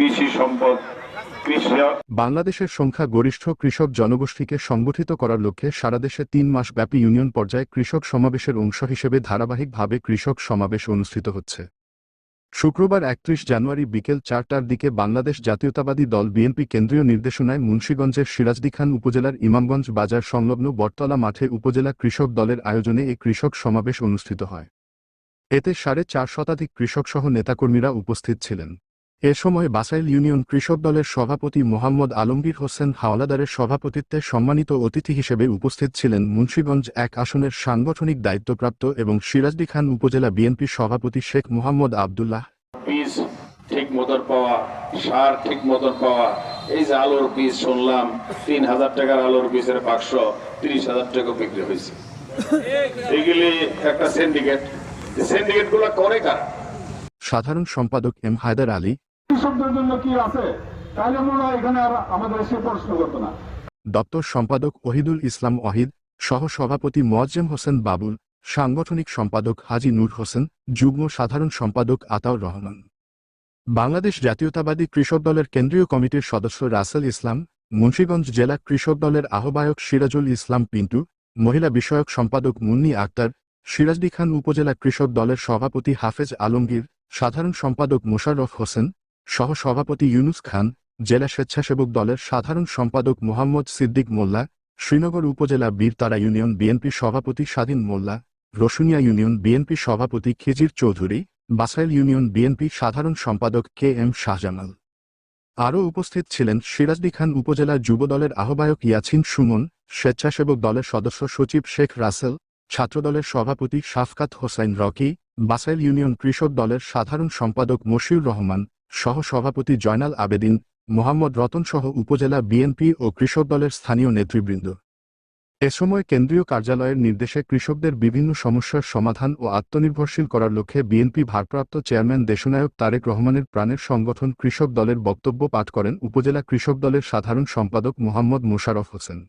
কৃষি সম্পদ, কৃষি। বাংলাদেশের সংখ্যা গরিষ্ঠ কৃষক জনগোষ্ঠীকে সংগঠিত করার লক্ষ্যে সারা দেশে ৩ মাস ব্যাপী ইউনিয়ন পর্যায়ে কৃষক সমাবেশের অংশ হিসেবে ধারাবাহিকভাবে কৃষক সমাবেশ অনুষ্ঠিত হচ্ছে। শুক্রবার ৩১ জানুয়ারি বিকেল ৪টার দিকে বাংলাদেশ জাতীয়তাবাদী দল বিএনপি কেন্দ্রীয় নির্দেশনায় মুন্সিগঞ্জের সিরাজদিখান উপজেলার ইমামগঞ্জ বাজার সংলগ্ন বটতলা মাঠে উপজেলা কৃষক দলের আয়োজনে এ কৃষক সমাবেশ অনুষ্ঠিত হয়। এতে ৪.৫ শতাধিক কৃষকসহ নেতাকর্মীরা উপস্থিত ছিলেন। এ সময় বাসাইল ইউনিয়ন কৃষক দলের সভাপতি মোহাম্মদ আলমগীর হোসেন হাওলাদারের সভাপতিত্বে সম্মানিত অতিথি হিসেবে উপস্থিত ছিলেন মুন্সিগঞ্জ ১ আসনের সাংগঠনিক দায়িত্বপ্রাপ্ত এবং সিরাজদিখান উপজেলা বিএনপি সভাপতি শেখ মোহাম্মদ আবদুল্লাহ। বীজ ঠিক মতন পাওয়া, সার ঠিক মতন পাওয়া, এই যে আলুর বীজ শুনলাম ৩,০০০ টাকার আলুর বীজের বাক্স ৩০,০০০ টাকা বিক্রি হয়েছে। এগুলি একটা সিন্ডিকেট গুলো করে কারা? সাধারণ সম্পাদক এম হায়দার আলী, কৃষকদের জন্য কি আছে তাহলে মনে হয় এখানে আর আমাদের এসে প্রশ্ন করতো না। দপ্তর সম্পাদক ওহিদুল ইসলাম ওয়াহিদ, সহ সভাপতি মোয়াজ্জেম হোসেন বাবুল, সাংগঠনিক সম্পাদক হাজী নূর হোসেন, যুগ্ম সাধারণ সম্পাদক আতাউর রহমান। বাংলাদেশ জাতীয়তাবাদী কৃষক দলের কেন্দ্রীয় কমিটির সদস্য রাসেল ইসলাম, মুন্সিগঞ্জ জেলা কৃষক দলের আহ্বায়ক সিরাজুল ইসলাম পিন্টু, মহিলা বিষয়ক সম্পাদক মুন্নি আক্তার, সিরাজদিখান উপজেলা কৃষক দলের সভাপতি হাফেজ আলমগীর, সাধারণ সম্পাদক মোশাররফ হোসেন, সহ সভাপতি ইউনুস খান, জেলা স্বেচ্ছাসেবক দলের সাধারণ সম্পাদক মোহাম্মদ সিদ্দিক মোল্লা, শ্রীনগর উপজেলা বীরতারা ইউনিয়ন বিএনপি সভাপতি স্বাধীন মোল্লা, রসুনিয়া ইউনিয়ন বিএনপি সভাপতি খিজির চৌধুরী, বাসাইল ইউনিয়ন বিএনপি সাধারণ সম্পাদক কে এম শাহজামাল। আরও উপস্থিত ছিলেন সিরাজদিখান উপজেলা যুবদলের আহ্বায়ক ইয়াছিন সুমন, স্বেচ্ছাসেবক দলের সদস্য সচিব শেখ রাসেল, ছাত্রদলের সভাপতি শাফকাত হোসাইন রকি, বাসাইল ইউনিয়ন কৃষক দলের সাধারণ সম্পাদক মশিউর রহমান, সহ সভাপতি জয়নাল আবেদিন, মোহাম্মদ রতন সহ উপজেলা বিএনপি ও কৃষক দলের স্থানীয় নেতৃবৃন্দ। এ সময় কেন্দ্রীয় কার্যালয়ের নির্দেশে কৃষকদের বিভিন্ন সমস্যার সমাধান ও আত্মনির্ভরশীল করার লক্ষ্যে বিএনপি ভারপ্রাপ্ত চেয়ারম্যান দেশনায়ক তারেক রহমানের প্রাণের সংগঠন কৃষক দলের বক্তব্য পাঠ করেন উপজেলা কৃষক দলের সাধারণ সম্পাদক মোহাম্মদ মোশাররফ হোসেন।